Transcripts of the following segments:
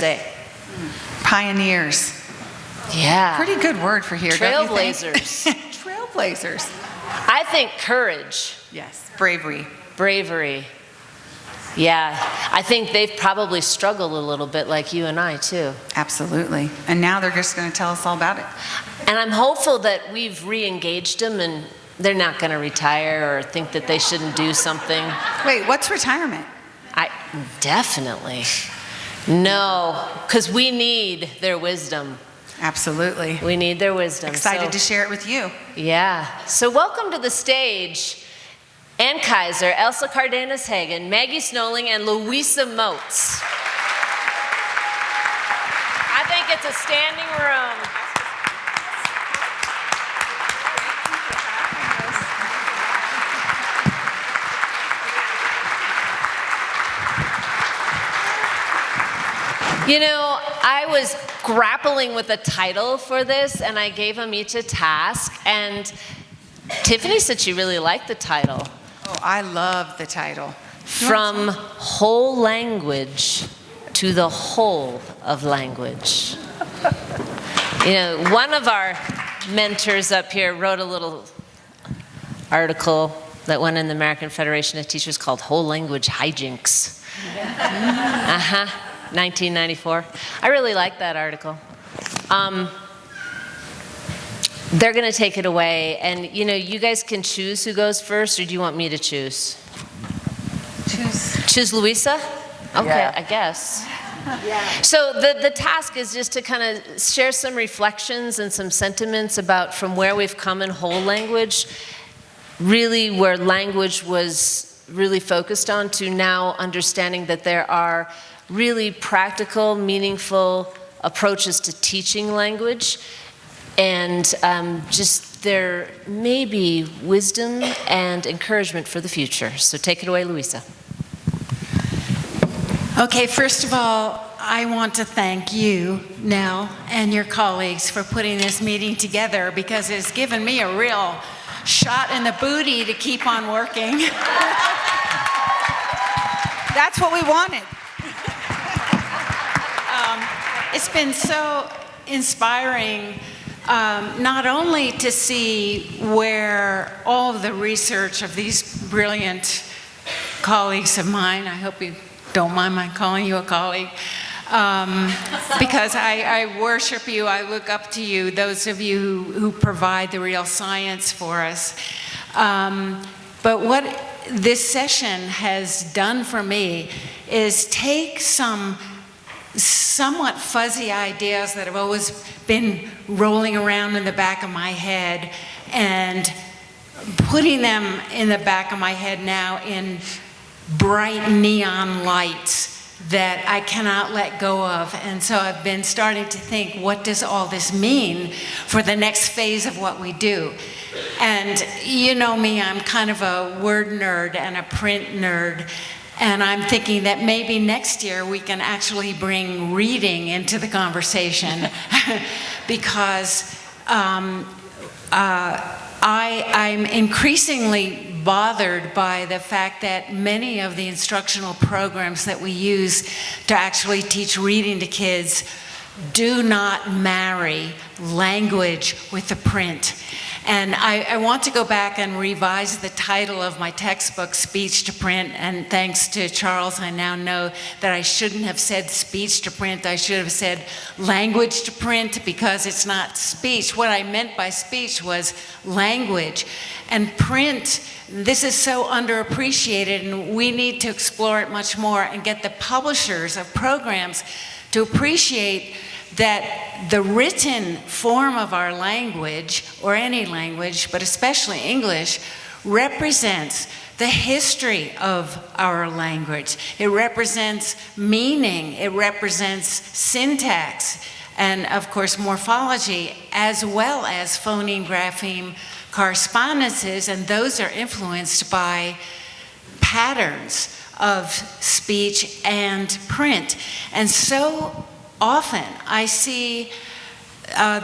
say? Pioneers. Yeah. Pretty good word for here, don't you think? Trailblazers. Trailblazers. I think courage. Yes. Bravery. Bravery. Yeah. I think they've probably struggled a little bit like you and I too. Absolutely. And now they're just going to tell us all about it. And I'm hopeful that we've re-engaged them and they're not going to retire or think that they shouldn't do something. Wait, what's retirement? Definitely. No, because we need their wisdom. Absolutely. We need their wisdom. Excited to share it with you. Yeah. So welcome to the stage, Ann Kaiser, Elsa Cardenas Hagan, Maggie Snowling, and Louisa Moats. I think it's a standing room. You know, I was grappling with a title for this, and I gave them each a task, and Tiffany said she really liked the title. Oh, I love the title. From whole language to the whole of language. You know, one of our mentors up here wrote a little article that went in the American Federation of Teachers called Whole Language Hijinks. 1994. I really like that article. They're going to take it away, and you know, you guys can choose who goes first, or do you want me to choose? Choose Louisa? Okay, yeah. I guess. Yeah. So the task is just to kind of share some reflections and some sentiments about from where we've come in whole language, really where language was really focused on, to now understanding that there are really practical, meaningful approaches to teaching language, and just there may be wisdom and encouragement for the future. So take it away, Louisa. Okay, first of all, I want to thank you, Nell, and your colleagues for putting this meeting together, because it's given me a real shot in the booty to keep on working. That's what we wanted. It's been so inspiring, not only to see where all of the research of these brilliant colleagues of mine, I hope you don't mind my calling you a colleague, because I worship you, I look up to you, those of you who provide the real science for us. But what this session has done for me is take some somewhat fuzzy ideas that have always been rolling around in the back of my head and putting them in the back of my head now in bright neon lights that I cannot let go of. And so I've been starting to think, what does all this mean for the next phase of what we do? And you know me, I'm kind of a word nerd and a print nerd. And I'm thinking that maybe next year we can actually bring reading into the conversation because I'm increasingly bothered by the fact that many of the instructional programs that we use to actually teach reading to kids do not marry language with the print. And I want to go back and revise the title of my textbook, Speech to Print, and thanks to Charles, I now know that I shouldn't have said speech to print, I should have said language to print, because it's not speech. What I meant by speech was language. And print, this is so underappreciated, and we need to explore it much more and get the publishers of programs to appreciate that the written form of our language, or any language, but especially English, represents the history of our language. It represents meaning, it represents syntax, and of course morphology, as well as phoneme, grapheme, correspondences, and those are influenced by patterns of speech and print. And so often I see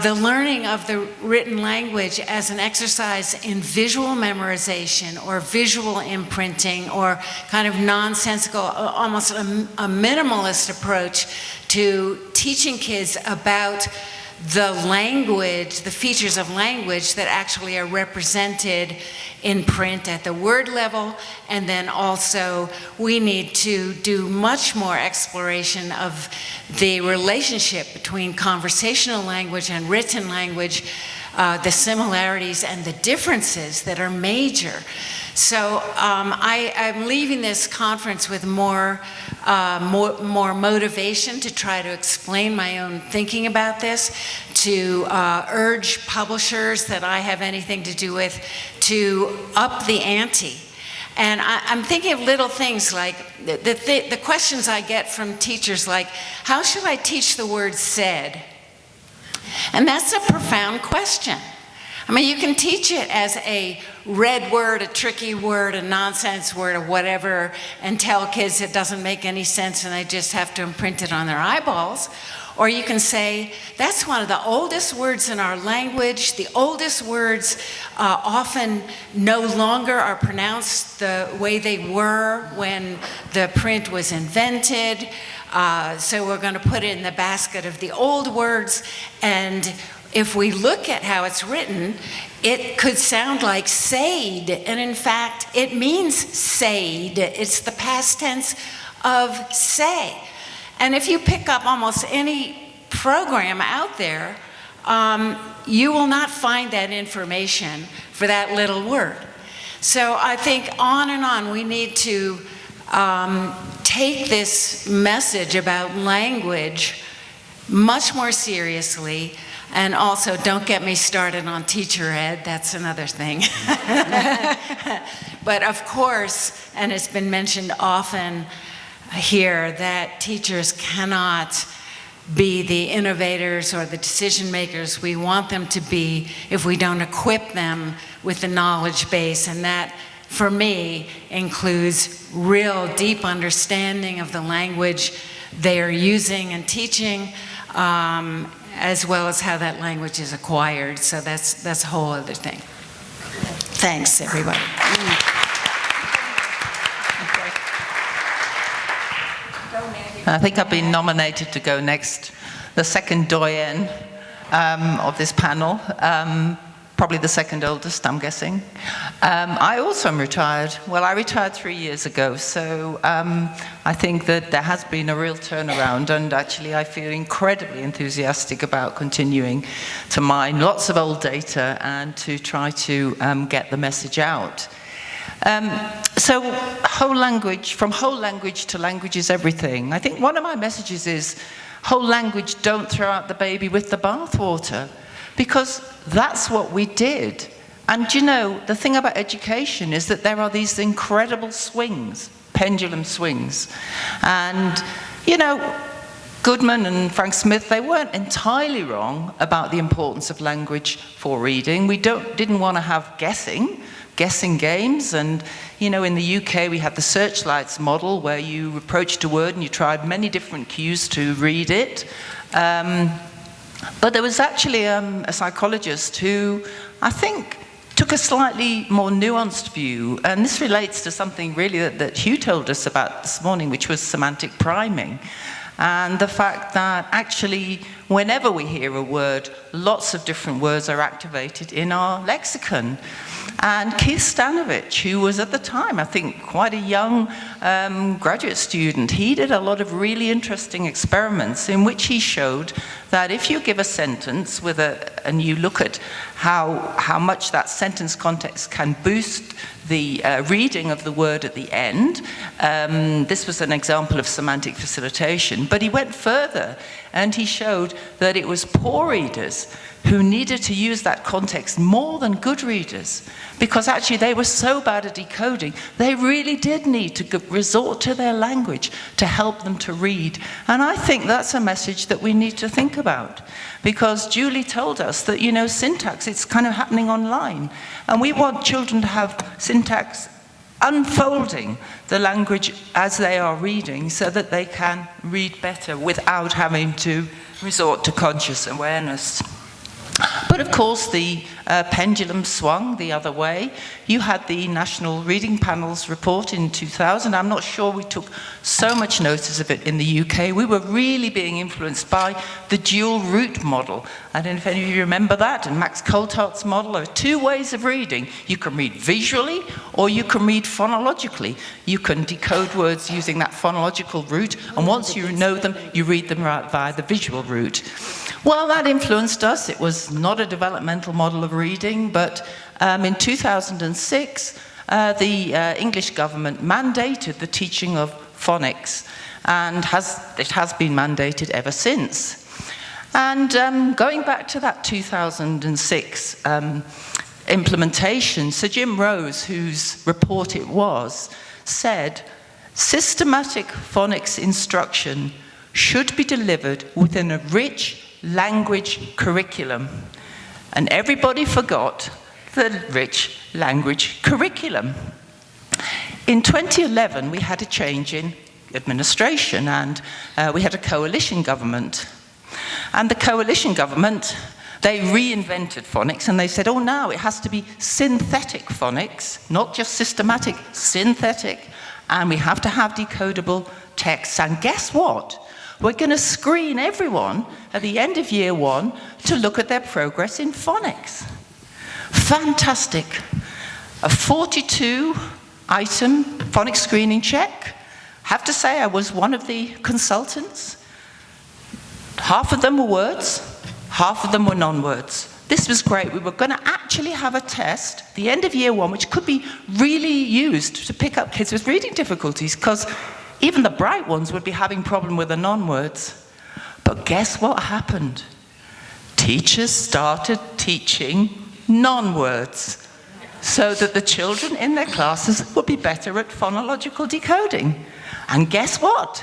the learning of the written language as an exercise in visual memorization or visual imprinting or kind of nonsensical, almost a minimalist approach to teaching kids about the language, the features of language that actually are represented in print at the word level. And then also we need to do much more exploration of the relationship between conversational language and written language, the similarities and the differences that are major. So I'm leaving this conference with more motivation to try to explain my own thinking about this, to urge publishers that I have anything to do with to up the ante. And I'm thinking of little things like the questions I get from teachers like, how should I teach the word said? And that's a profound question. I mean, you can teach it as a red word, a tricky word, a nonsense word, or whatever, and tell kids it doesn't make any sense and they just have to imprint it on their eyeballs. Or you can say, that's one of the oldest words in our language. The oldest words often no longer are pronounced the way they were when the print was invented. So we're going to put it in the basket of the old words. And if we look at how it's written, it could sound like said, and in fact, it means said. It's the past tense of say. And if you pick up almost any program out there, you will not find that information for that little word. So I think on and on, we need to take this message about language much more seriously. And also, don't get me started on teacher ed, that's another thing. But of course, and it's been mentioned often here, that teachers cannot be the innovators or the decision makers we want them to be if we don't equip them with the knowledge base. And that, for me, includes real deep understanding of the language they are using and teaching, as well as how that language is acquired. So that's a whole other thing. Thanks, everybody. I think I've been nominated to go next, the second doyen of this panel, probably the second oldest, I'm guessing. I also am retired. Well, I retired 3 years ago, so I think that there has been a real turnaround, and actually I feel incredibly enthusiastic about continuing to mine lots of old data and to try to get the message out. So whole language, from whole language to language is everything. I think one of my messages is whole language, don't throw out the baby with the bathwater, because that's what we did. And you know, the thing about education is that there are these incredible swings, pendulum swings. And, you know, Goodman and Frank Smith, they weren't entirely wrong about the importance of language for reading. We didn't want to have guessing games. And, you know, in the UK, we had the Searchlights model where you approached a word and you tried many different cues to read it. But there was actually a psychologist who, I think, took a slightly more nuanced view. And this relates to something really that Hugh told us about this morning, which was semantic priming. And the fact that actually, whenever we hear a word, lots of different words are activated in our lexicon. And Keith Stanovich, who was at the time, I think, quite a young graduate student, he did a lot of really interesting experiments in which he showed that if you give a sentence with and you look at how much that sentence context can boost the reading of the word at the end, this was an example of semantic facilitation, but he went further and he showed that it was poor readers who needed to use that context more than good readers, because actually they were so bad at decoding, they really did need to resort to their language to help them to read. And I think that's a message that we need to think about, because Julie told us that, you know, syntax, it's kind of happening online. And we want children to have syntax unfolding the language as they are reading so that they can read better without having to resort to conscious awareness. But of course, the pendulum swung the other way. You had the National Reading Panel's report in 2000. I'm not sure we took so much notice of it in the UK. We were really being influenced by the dual route model. I don't know if any of you remember that, and Max Coltart's model. There are two ways of reading. You can read visually, or you can read phonologically. You can decode words using that phonological route, and once you know them, you read them right via the visual route. Well, that influenced us. It was not a developmental model of reading, but in 2006, the English government mandated the teaching of phonics, and it has been mandated ever since. And going back to that 2006 implementation, Sir Jim Rose, whose report it was, said, systematic phonics instruction should be delivered within a rich language curriculum. And everybody forgot the rich language curriculum. In 2011, we had a change in administration, and we had a coalition government. And the coalition government, they reinvented phonics, and they said, oh, now it has to be synthetic phonics, not just systematic, synthetic, and we have to have decodable texts. And guess what? We're going to screen everyone at the end of year one to look at their progress in phonics. Fantastic. A 42-item phonics screening check. Have to say I was one of the consultants. Half of them were words, half of them were non-words. This was great. We were going to actually have a test at the end of year one, which could be really used to pick up kids with reading difficulties, because even the bright ones would be having problem with the non-words. But guess what happened? Teachers started teaching non-words so that the children in their classes would be better at phonological decoding. And guess what?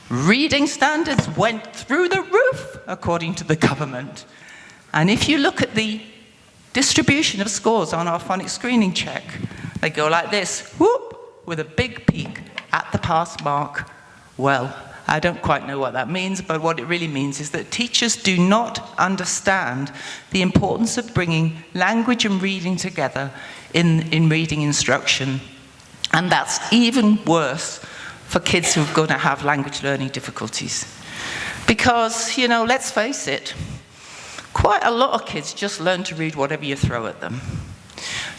Reading standards went through the roof, according to the government. And if you look at the distribution of scores on our phonics screening check, they go like this, whoop, with a big peak at the pass mark. Well, I don't quite know what that means, but what it really means is that teachers do not understand the importance of bringing language and reading together in reading instruction. And that's even worse for kids who are going to have language learning difficulties. Because, you know, let's face it, quite a lot of kids just learn to read whatever you throw at them.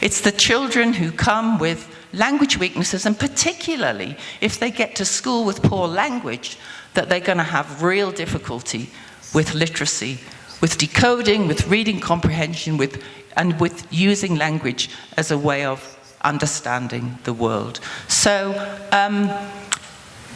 It's the children who come with language weaknesses, and particularly if they get to school with poor language, that they're going to have real difficulty with literacy, with decoding, with reading comprehension, and with using language as a way of understanding the world. So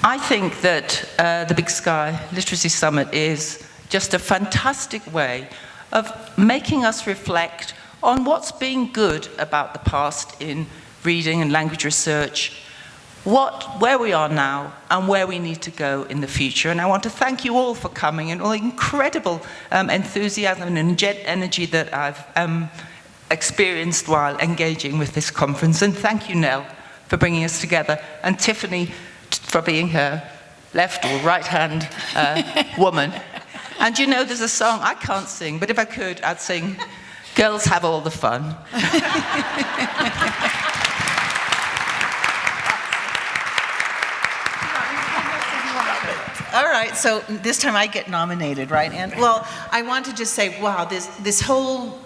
I think that the Big Sky Literacy Summit is just a fantastic way of making us reflect on what's been good about the past in reading and language research, where we are now and where we need to go in the future. And I want to thank you all for coming, and all the incredible enthusiasm and energy that I've experienced while engaging with this conference. And thank you, Nell, for bringing us together, and Tiffany for being her left or right hand woman. And you know, there's a song I can't sing, but if I could, I'd sing, "Girls Have All the Fun." All right, so this time I get nominated, right? And well, I want to just say, wow, this whole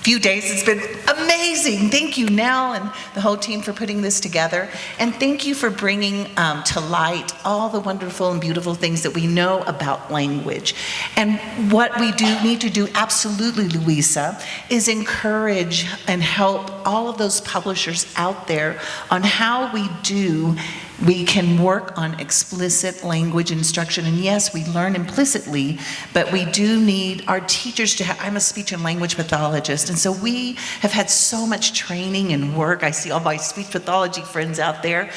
few days, it's been amazing. Thank you, Nell, and the whole team for putting this together. And thank you for bringing to light all the wonderful and beautiful things that we know about language. And what we do need to do, absolutely, Louisa, is encourage and help all of those publishers out there on how we can work on explicit language instruction. And yes, we learn implicitly, but we do need our teachers to have, I'm a speech and language pathologist, and so we have had so much training and work. I see all my speech pathology friends out there.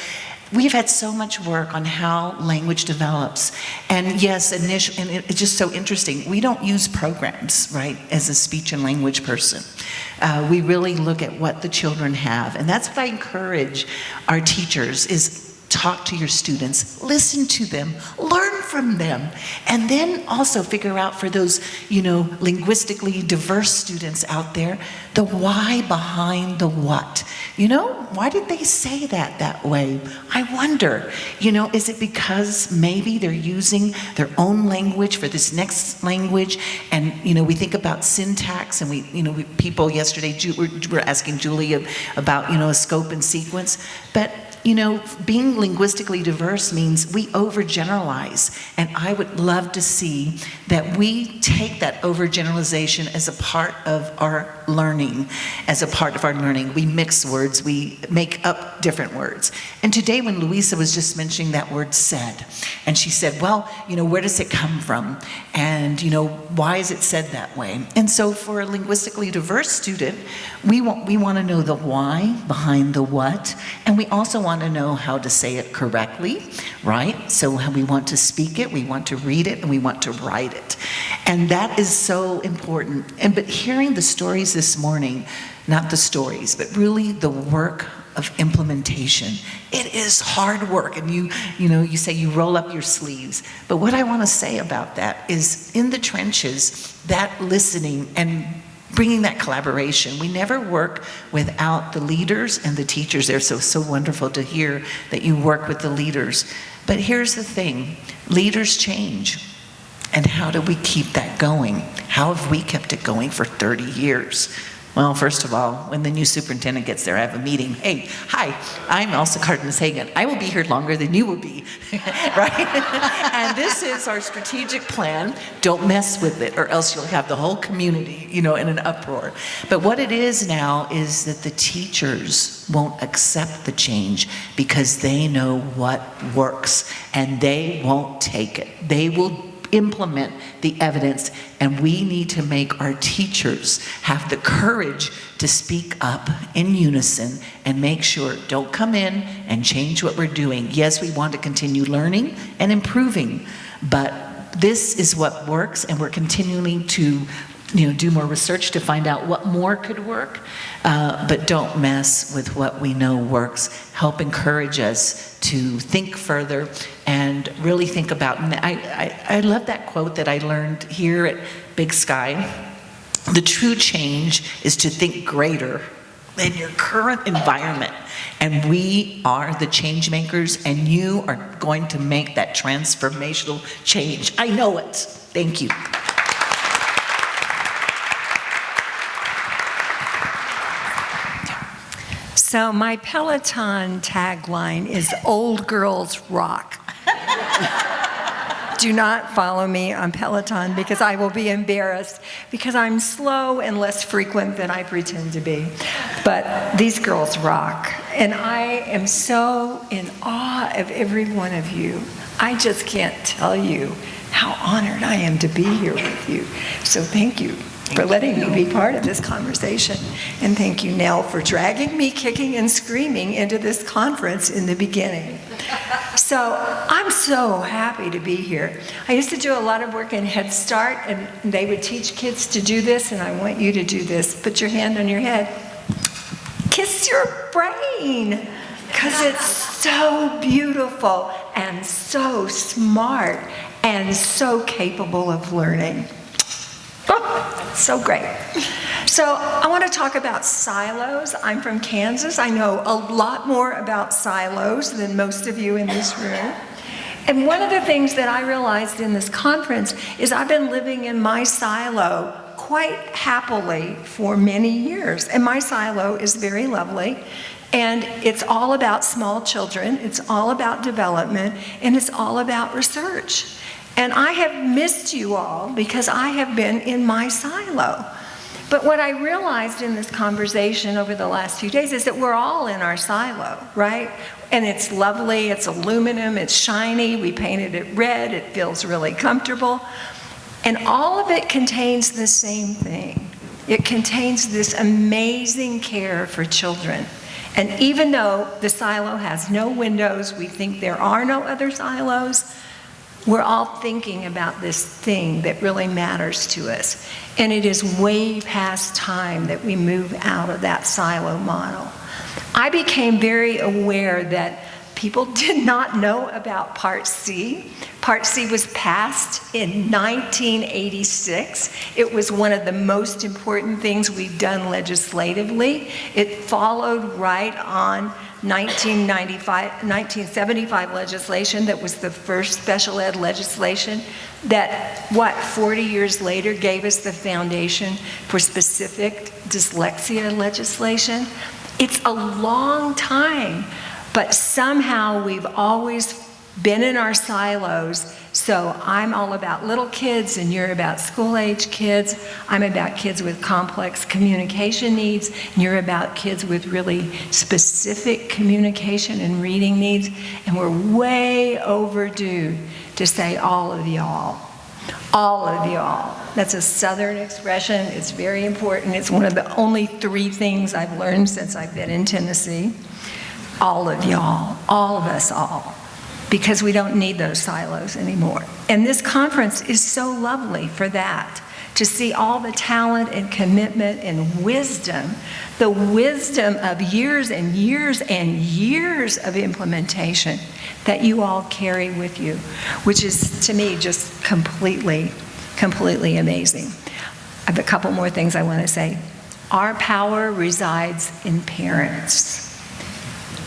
We've had so much work on how language develops. And yes, and it's just so interesting. We don't use programs, right, as a speech and language person. We really look at what the children have. And that's what I encourage our teachers is talk to your students, listen to them, learn from them. And then also figure out for those, linguistically diverse students out there, the why behind the what. Why did they say that way? I wonder, is it because maybe they're using their own language for this next language? And, we think about syntax, and people yesterday were asking Julia about, a scope and sequence. But being linguistically diverse means we overgeneralize, and I would love to see that we take that overgeneralization as a part of our learning. We mix words, we make up different words. And today when Louisa was just mentioning that word said, and she said, well, where does it come from? And, why is it said that way? And so for a linguistically diverse student, we want to know the why behind the what, and we also want to know how to say it correctly, right? So we want to speak it, we want to read it, and we want to write it. And that is so important. But hearing the stories this morning, not the stories, but really the work of implementation. It is hard work, and you say you roll up your sleeves. But what I want to say about that is in the trenches, that listening and bringing that collaboration. We never work without the leaders and the teachers. They're so wonderful to hear that you work with the leaders. But here's the thing, leaders change. And how do we keep that going? How have we kept it going for 30 years? Well, first of all, when the new superintendent gets there, I have a meeting. Hey, hi, I'm Elsa Cardenas Hagan. I will be here longer than you will be, right? And this is our strategic plan. Don't mess with it, or else you'll have the whole community, in an uproar. But what it is now is that the teachers won't accept the change because they know what works, and they won't take it. They will implement the evidence, and we need to make our teachers have the courage to speak up in unison and make sure, don't come in and change what we're doing. Yes, we want to continue learning and improving, but this is what works, and we're continuing to do more research to find out what more could work, but don't mess with what we know works. Help encourage us to think further and really think about, and I love that quote that I learned here at Big Sky. The true change is to think greater than your current environment. And we are the change makers, and you are going to make that transformational change. I know it. Thank you. So my Peloton tagline is "Old Girls Rock." Do not follow me on Peloton because I will be embarrassed because I'm slow and less frequent than I pretend to be. But these girls rock. And I am so in awe of every one of you. I just can't tell you how honored I am to be here with you. So thank you for letting me be part of this conversation. And thank you, Nell, for dragging me kicking and screaming into this conference in the beginning. So I'm so happy to be here. I used to do a lot of work in Head Start, and they would teach kids to do this, and I want you to do this. Put your hand on your head. Kiss your brain, because it's so beautiful and so smart and so capable of learning. Oh, so great. So I want to talk about silos. I'm from Kansas. I know a lot more about silos than most of you in this room. And one of the things that I realized in this conference is I've been living in my silo quite happily for many years. And my silo is very lovely. And it's all about small children. It's all about development. And it's all about research. And I have missed you all because I have been in my silo. But what I realized in this conversation over the last few days is that we're all in our silo, right? And it's lovely, it's aluminum, it's shiny, we painted it red, it feels really comfortable. And all of it contains the same thing. It contains this amazing care for children. And even though the silo has no windows, we think there are no other silos, we're all thinking about this thing that really matters to us. And it is way past time that we move out of that silo model. I became very aware that people did not know about Part C. Part C was passed in 1986. It was one of the most important things we've done legislatively. It followed right on 1975 legislation that was the first special ed legislation that, 40 years later gave us the foundation for specific dyslexia legislation. It's a long time, but somehow we've always been in our silos. So I'm all about little kids and you're about school-age kids. I'm about kids with complex communication needs and you're about kids with really specific communication and reading needs. And we're way overdue to say all of y'all. All of y'all. That's a Southern expression. It's very important. It's one of the only 3 things I've learned since I've been in Tennessee. All of y'all. All of us all. Because we don't need those silos anymore. And this conference is so lovely for that, to see all the talent and commitment and wisdom, the wisdom of years and years and years of implementation that you all carry with you, which is, to me, just completely amazing. I have a couple more things I want to say. Our power resides in parents.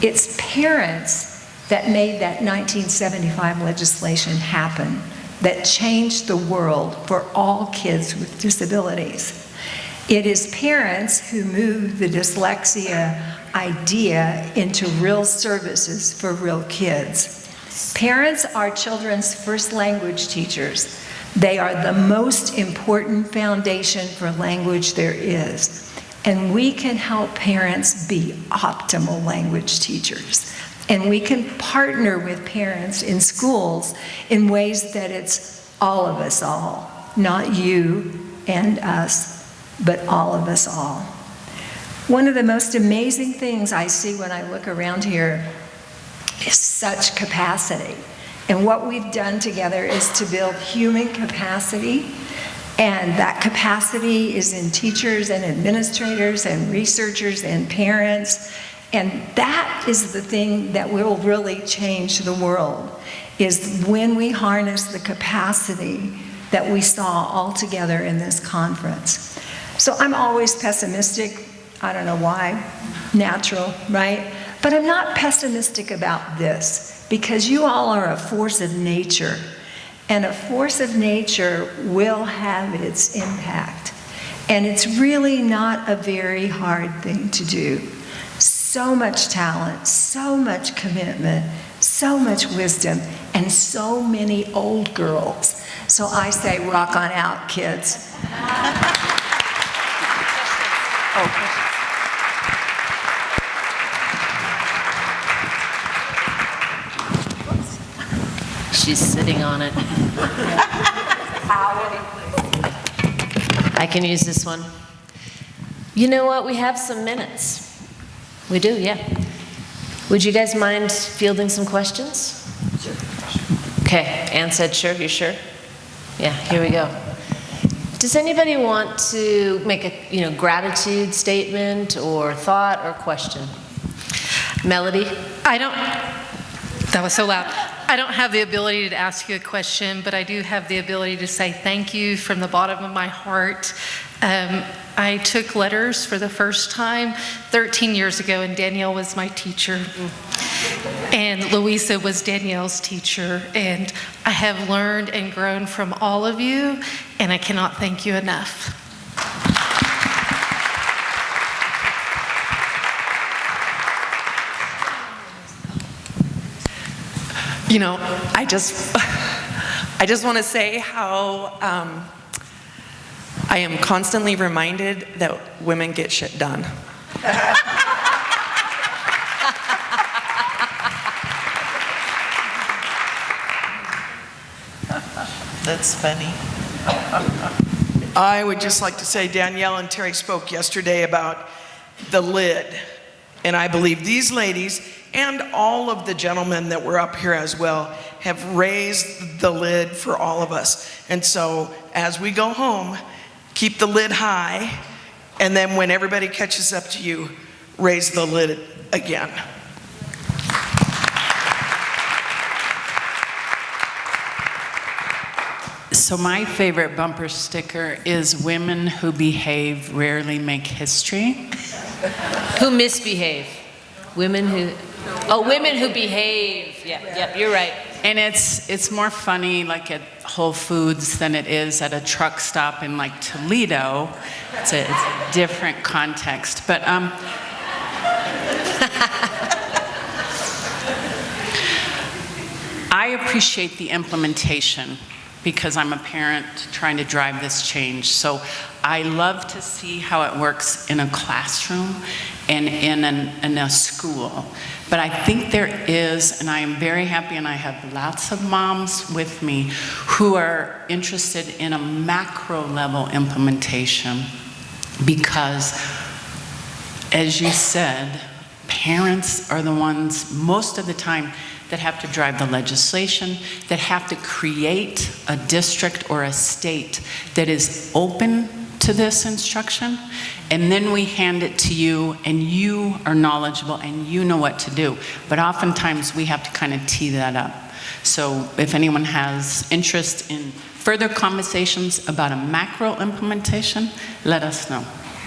It's parents that made that 1975 legislation happen, that changed the world for all kids with disabilities. It is parents who moved the dyslexia idea into real services for real kids. Parents are children's first language teachers. They are the most important foundation for language there is. And we can help parents be optimal language teachers. And we can partner with parents in schools in ways that it's all of us all, not you and us, but all of us all. One of the most amazing things I see when I look around here is such capacity. And what we've done together is to build human capacity. And that capacity is in teachers and administrators and researchers and parents. And that is the thing that will really change the world, is when we harness the capacity that we saw all together in this conference. So I'm always pessimistic. I don't know why. Natural, right? But I'm not pessimistic about this, because you all are a force of nature. And a force of nature will have its impact. And it's really not a very hard thing to do. So much talent, so much commitment, so much wisdom, and so many old girls. So I say, rock on out, kids. She's sitting on it. I can use this one. You know what? We have some minutes. We do, yeah. Would you guys mind fielding some questions? Sure. Okay, Ann said sure. You sure? Yeah, here we go. Does anybody want to make a gratitude statement or thought or question? Melody? That was so loud. I don't have the ability to ask you a question, but I do have the ability to say thank you from the bottom of my heart. I took letters for the first time 13 years ago, and Danielle was my teacher. And Louisa was Danielle's teacher. And I have learned and grown from all of you, and I cannot thank you enough. I just want to say how I am constantly reminded that women get shit done. That's funny. I would just like to say Danielle and Terry spoke yesterday about the lid. And I believe these ladies and all of the gentlemen that were up here as well have raised the lid for all of us. And so as we go home, keep the lid high, and then when everybody catches up to you, raise the lid again. So my favorite bumper sticker is women who behave rarely make history. Who misbehave. Women who behave. Yeah, you're right. And it's more funny like at Whole Foods than it is at a truck stop in like Toledo. It's a different context. But I appreciate the implementation because I'm a parent trying to drive this change. So I love to see how it works in a classroom and in a school. But I think there is, and I am very happy, and I have lots of moms with me who are interested in a macro level implementation because, as you said, parents are the ones most of the time that have to drive the legislation, that have to create a district or a state that is open to this instruction, and then we hand it to you, and you are knowledgeable, and you know what to do. But oftentimes, we have to kind of tee that up. So if anyone has interest in further conversations about a macro implementation, let us know.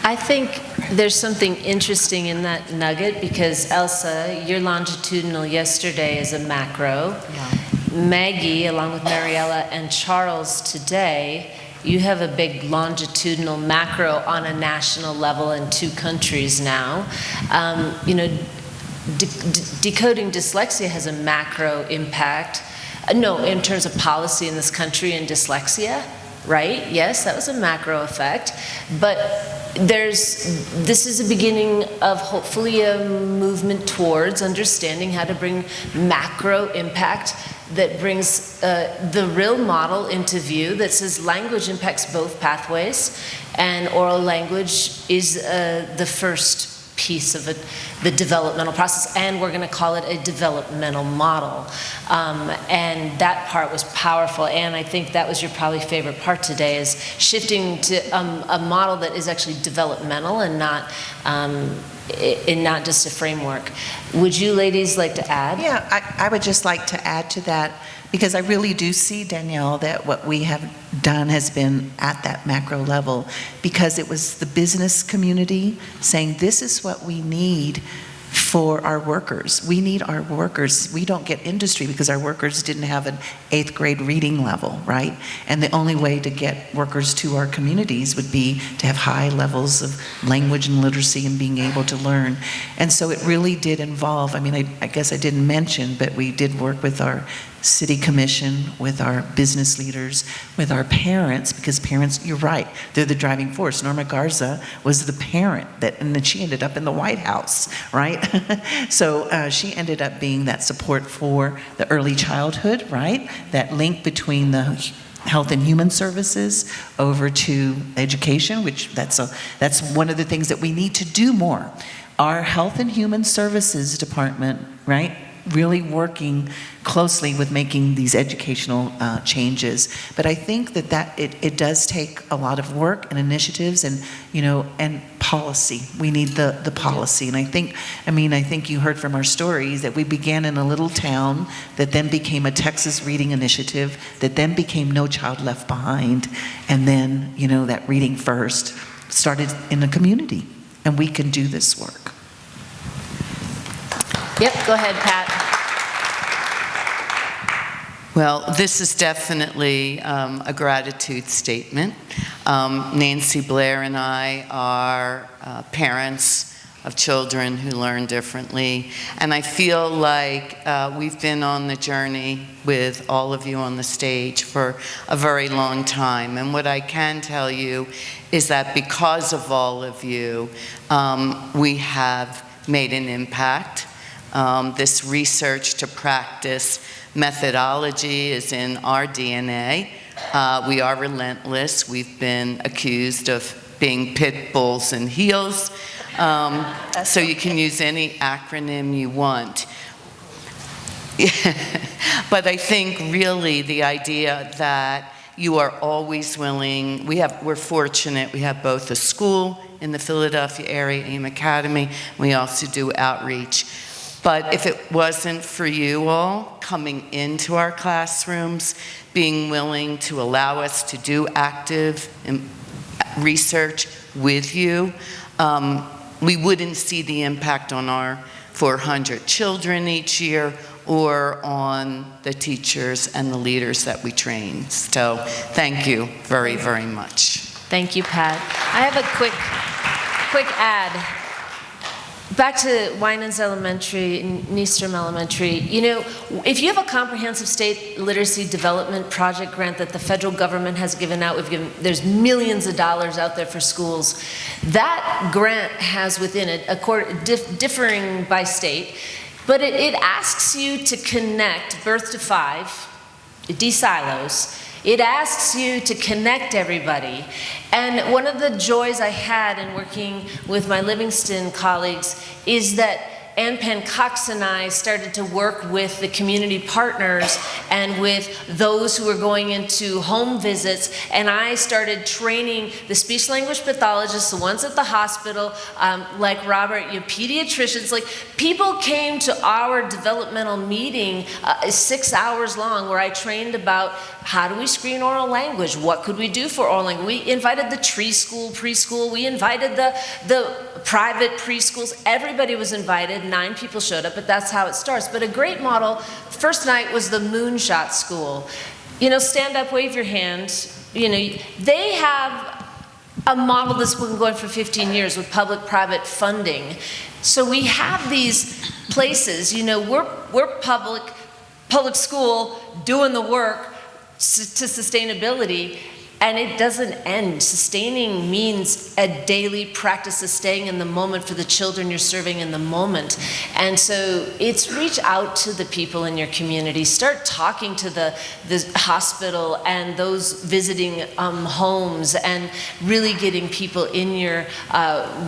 I think there's something interesting in that nugget because Elsa, your longitudinal yesterday is a macro. Yeah. Maggie, along with Mariella and Charles today, you have a big longitudinal macro on a national level in 2 countries now. Decoding dyslexia has a macro impact. No, in terms of policy in this country and dyslexia, right? Yes, that was a macro effect. But this is a beginning of hopefully a movement towards understanding how to bring macro impact that brings the real model into view that says language impacts both pathways and oral language is the first piece of the developmental process, and we're going to call it a developmental model. And that part was powerful, and I think that was your probably favorite part today, is shifting to a model that is actually developmental and not just a framework. Would you ladies like to add? Yeah, I would just like to add to that, because I really do see, Danielle, that what we have done has been at that macro level, because it was the business community saying this is what we need for our workers. We need our workers. We don't get industry because our workers didn't have an 8th grade reading level, right? And the only way to get workers to our communities would be to have high levels of language and literacy and being able to learn. And so it really did involve, I guess I didn't mention, but we did work with our city commission, with our business leaders, with our parents, because parents, you're right, they're the driving force. Norma Garza was the parent and then she ended up in the White House, right? So she ended up being that support for the early childhood, right? That link between the Health and Human Services over to education, which that's one of the things that we need to do more. Our Health and Human Services Department, right? Really working closely with making these educational changes. But I think that it does take a lot of work and initiatives and policy. We need the policy. And I think you heard from our stories that we began in a little town that then became a Texas Reading Initiative that then became No Child Left Behind. And then, that Reading First started in a community. And we can do this work. Yep, go ahead, Pat. Well, this is definitely a gratitude statement. Nancy Blair and I are parents of children who learn differently, and I feel like we've been on the journey with all of you on the stage for a very long time. And what I can tell you is that because of all of you, we have made an impact. This research to practice methodology is in our DNA. We are relentless. We've been accused of being pit bulls in heels. So you can use any acronym you want. But I think really the idea that you are always willing, we're fortunate, we have both a school in the Philadelphia area, AIM Academy, we also do outreach. But if it wasn't for you all coming into our classrooms, being willing to allow us to do active research with you, we wouldn't see the impact on our 400 children each year or on the teachers and the leaders that we train. So thank you very, very much. Thank you, Pat. I have a quick ad. Back to Winans Elementary and Nystrom Elementary, you know, if you have a comprehensive state literacy development project grant that the federal government has given out, there's millions of dollars out there for schools. That grant has within it, differing by state, but it asks you to connect birth to 5, de-silos. It asks you to connect everybody. And one of the joys I had in working with my Livingston colleagues is that Ann Penn Cox and I started to work with the community partners and with those who were going into home visits, and I started training the speech language pathologists, the ones at the hospital, like Robert, pediatricians, like people came to our developmental meeting 6 hours long where I trained about how do we screen oral language, what could we do for oral language. We invited the tree school, preschool, we invited the private preschools, everybody was invited. 9 people showed up, but that's how it starts. But a great model, first night was the Moonshot School. You know, stand up, wave your hand. You know, they have a model that's been going for 15 years with public-private funding. So we have these places, you know, we're public school doing the work to sustainability, and it doesn't end. Sustaining means a daily practice of staying in the moment for the children you're serving in the moment. And so it's reach out to the people in your community. Start talking to the hospital and those visiting homes, and really getting people in your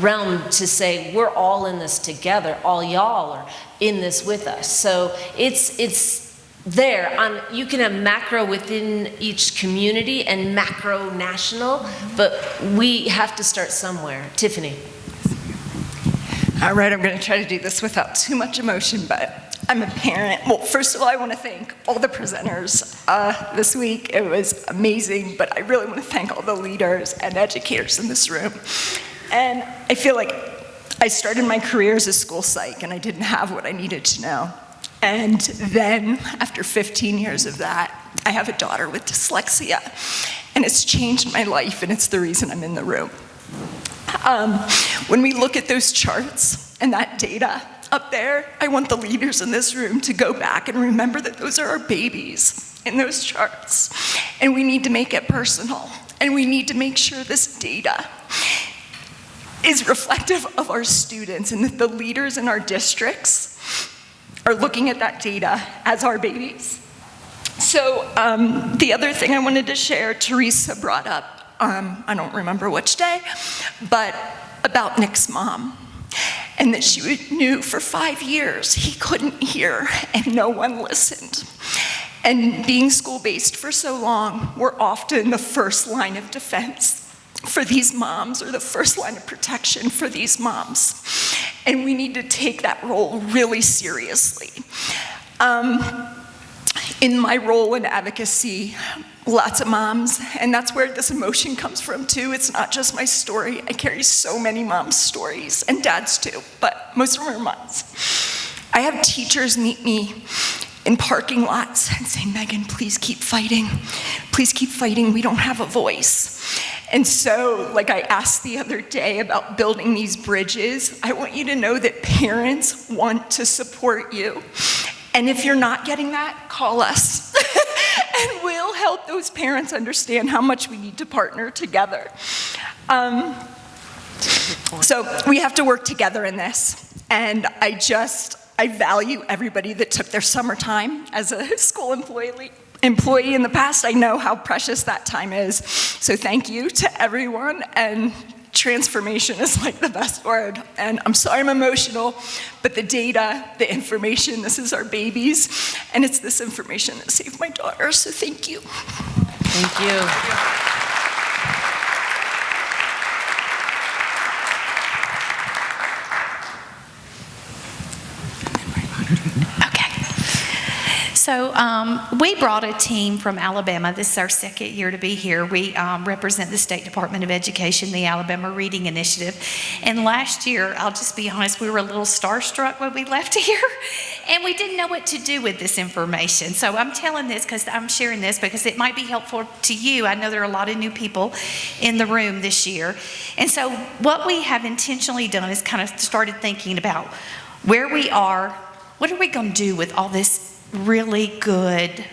realm to say, we're all in this together. All y'all are in this with us. So it's there. You can have macro within each community and macro national, but we have to start somewhere. Tiffany. All right, I'm going to try to do this without too much emotion, but I'm a parent. Well, first of all, I want to thank all the presenters this week. It was amazing, but I really want to thank all the leaders and educators in this room. And I feel like I started my career as a school psych, and I didn't have what I needed to know. And then, after 15 years of that, I have a daughter with dyslexia, and it's changed my life, and it's the reason I'm in the room. When we look at those charts and that data up there, I want the leaders in this room to go back and remember that those are our babies in those charts, and we need to make it personal, and we need to make sure this data is reflective of our students, and that the leaders in our districts are looking at that data as our babies. So the other thing I wanted to share, Teresa brought up, I don't remember which day, but about Nick's mom, and that she knew for 5 years he couldn't hear and no one listened. And being school-based for so long, we're often the first line of defense for these moms, or the first line of protection for these moms. And we need to take that role really seriously. In my role in advocacy, lots of moms, and that's where this emotion comes from too. It's not just my story. I carry so many moms' stories, and dads too, but most of them are moms. I have teachers meet me in parking lots and say, Megan, please keep fighting. Please keep fighting, we don't have a voice. And so, like I asked the other day about building these bridges, I want you to know that parents want to support you. And if you're not getting that, call us. And we'll help those parents understand how much we need to partner together. So we have to work together in this. And I value everybody that took their summertime as a school employee in the past. I know how precious that time is. So thank you to everyone, and transformation is like the best word. And I'm sorry I'm emotional, but the data, the information, this is our babies, and it's this information that saved my daughter, so thank you. Thank you. So we brought a team from Alabama. This is our second year to be here. We represent the State Department of Education, the Alabama Reading Initiative. And last year, I'll just be honest, we were a little starstruck when we left here, and we didn't know what to do with this information. So I'm telling this because I'm sharing this because it might be helpful to you. I know there are a lot of new people in the room this year. And so what we have intentionally done is kind of started thinking about where we are, what are we going to do with all this really good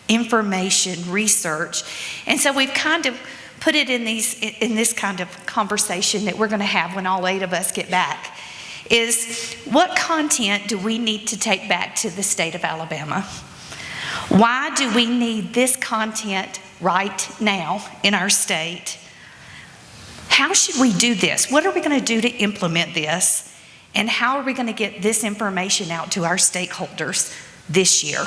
information, research. And so we've kind of put it in this kind of conversation that we're going to have when all 8 of us get back, is what content do we need to take back to the state of Alabama? Why do we need this content right now in our state? How should we do this? What are we going to do to implement this? And how are we going to get this information out to our stakeholders this year?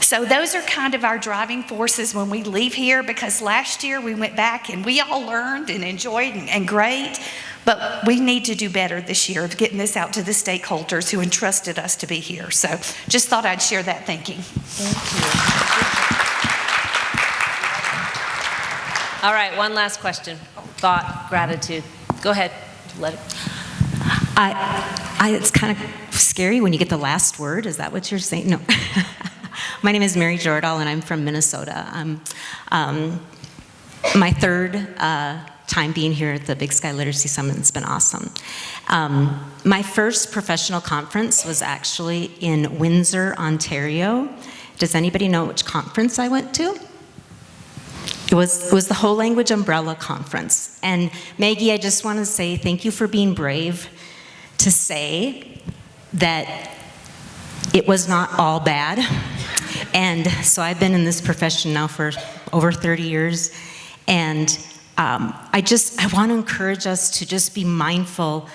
So those are kind of our driving forces when we leave here, because last year we went back and we all learned and enjoyed and great, but we need to do better this year of getting this out to the stakeholders who entrusted us to be here. So just thought I'd share that thinking. Thank you. All right, one last question. Thought, gratitude. Go ahead. Let it. It's kind of scary when you get the last word. Is that what you're saying? No. My name is Mary Jordahl, and I'm from Minnesota. My third time being here at the Big Sky Literacy Summit. It's been awesome. My first professional conference was actually in Windsor, Ontario. Does anybody know which conference I went to? It was the Whole Language Umbrella Conference. And Maggie, I just want to say thank you for being brave to say that it was not all bad. And so I've been in this profession now for over 30 years. And I want to encourage us to just be mindful.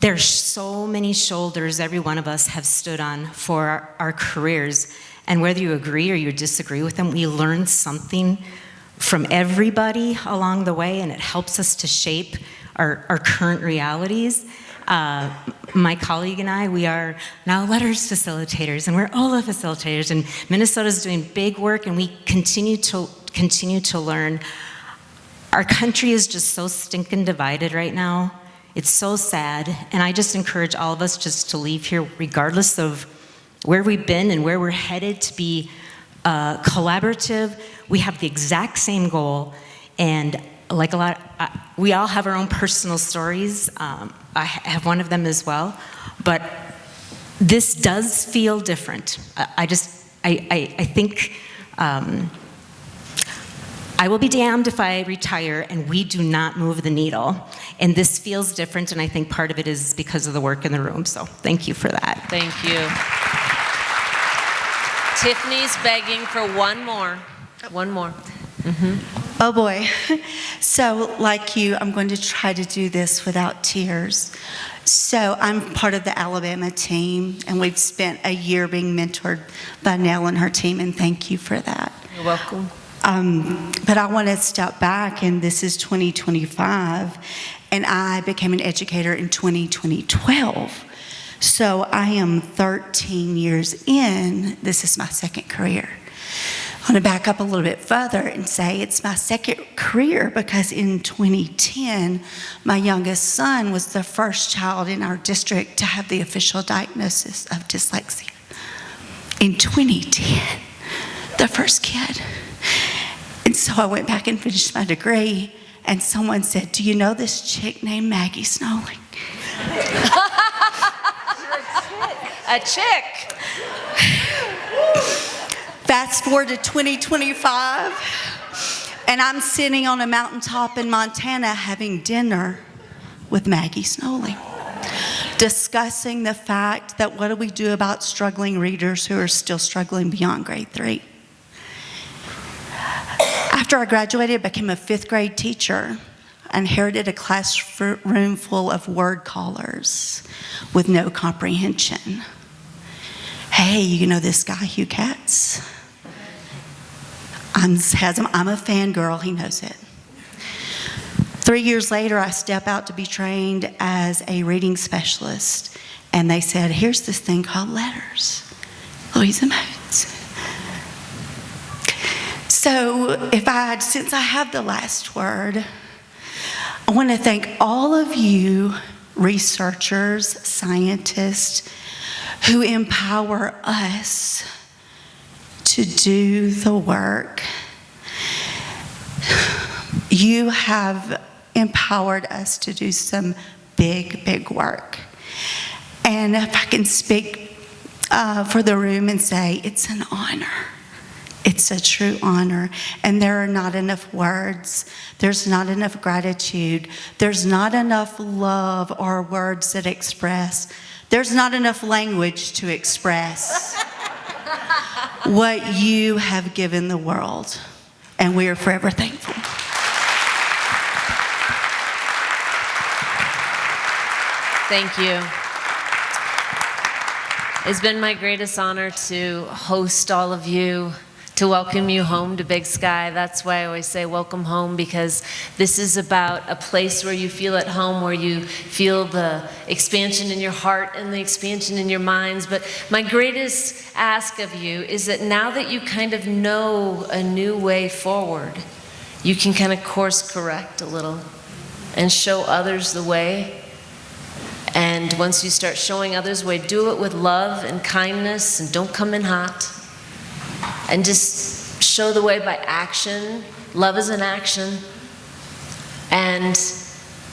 There's so many shoulders every one of us have stood on for our careers. And whether you agree or you disagree with them, we learn something from everybody along the way, and it helps us to shape our current realities. My colleague and I, we are now letters facilitators, and we're OLA facilitators, and Minnesota's doing big work, and we continue to learn. Our country is just so stinking divided right now. It's so sad, and I just encourage all of us just to leave here, regardless of where we've been and where we're headed, to be collaborative. We have the exact same goal, and like we all have our own personal stories. I have one of them as well, but this does feel different. I think I will be damned if I retire and we do not move the needle. And this feels different, and I think part of it is because of the work in the room. So thank you for that. Thank you. Tiffany's begging for one more. One more. Mm-hmm. Oh boy. So like you, I'm going to try to do this without tears. So I'm part of the Alabama team, and we've spent a year being mentored by Nell and her team, and thank you for that. You're welcome. But I want to step back, and this is 2025, and I became an educator in 2012. So I am 13 years in. This is my second career. I want to back up a little bit further and say it's my second career because in 2010, my youngest son was the first child in our district to have the official diagnosis of dyslexia. In 2010, the first kid. And so I went back and finished my degree, and someone said, "Do you know this chick named Maggie Snowling?" A chick. Fast forward to 2025, and I'm sitting on a mountaintop in Montana having dinner with Maggie Snowling, discussing the fact that what do we do about struggling readers who are still struggling beyond grade 3. After I graduated, I became a 5th grade teacher. I inherited a classroom full of word callers with no comprehension. Hey, you know this guy, Hugh Katz? I'm a fangirl, he knows it. 3 years later, I step out to be trained as a reading specialist, and they said, here's this thing called letters. Louisa Moats. So since I have the last word, I want to thank all of you researchers, scientists, who empower us to do the work. You have empowered us to do some big, big work. And if I can speak for the room and say, it's an honor. It's a true honor. And there are not enough words. There's not enough gratitude. There's not enough love or words that express. There's not enough language to express what you have given the world. And we are forever thankful. Thank you. It's been my greatest honor to host all of you, to welcome you home to Big Sky. That's why I always say welcome home, because this is about a place where you feel at home, where you feel the expansion in your heart and the expansion in your minds. But my greatest ask of you is that now that you kind of know a new way forward, you can kind of course correct a little and show others the way. And once you start showing others the way, do it with love and kindness, and don't come in hot. And just show the way by action. Love is an action. And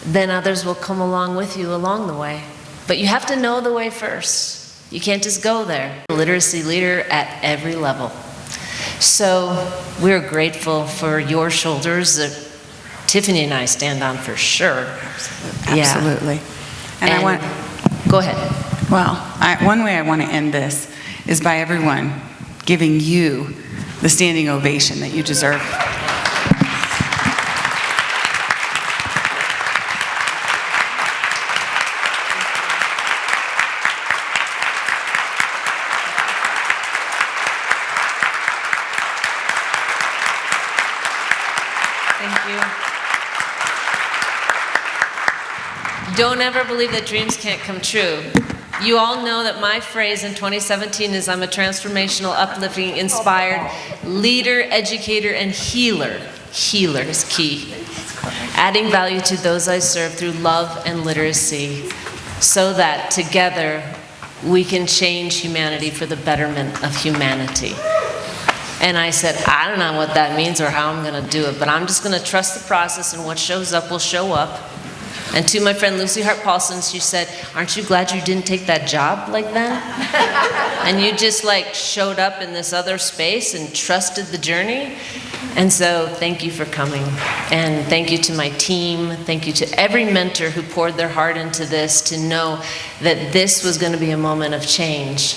then others will come along with you along the way. But you have to know the way first. You can't just go there. Literacy leader at every level. So we're grateful for your shoulders that Tiffany and I stand on for sure. Absolutely. And go ahead. Well, one way I want to end this is by everyone giving you the standing ovation that you deserve. Don't ever believe that dreams can't come true. You all know that my phrase in 2017 is I'm a transformational, uplifting, inspired leader, educator, and healer. Healer is key. Adding value to those I serve through love and literacy so that together we can change humanity for the betterment of humanity. And I said, I don't know what that means or how I'm going to do it, but I'm just going to trust the process, and what shows up will show up. And to my friend Lucy Hart Paulson, she said, aren't you glad you didn't take that job like that? And you just like showed up in this other space and trusted the journey. And so thank you for coming. And thank you to my team. Thank you to every mentor who poured their heart into this to know that this was going to be a moment of change.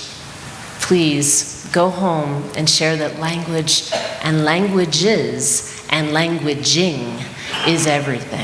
Please go home and share that language and languages and languaging is everything.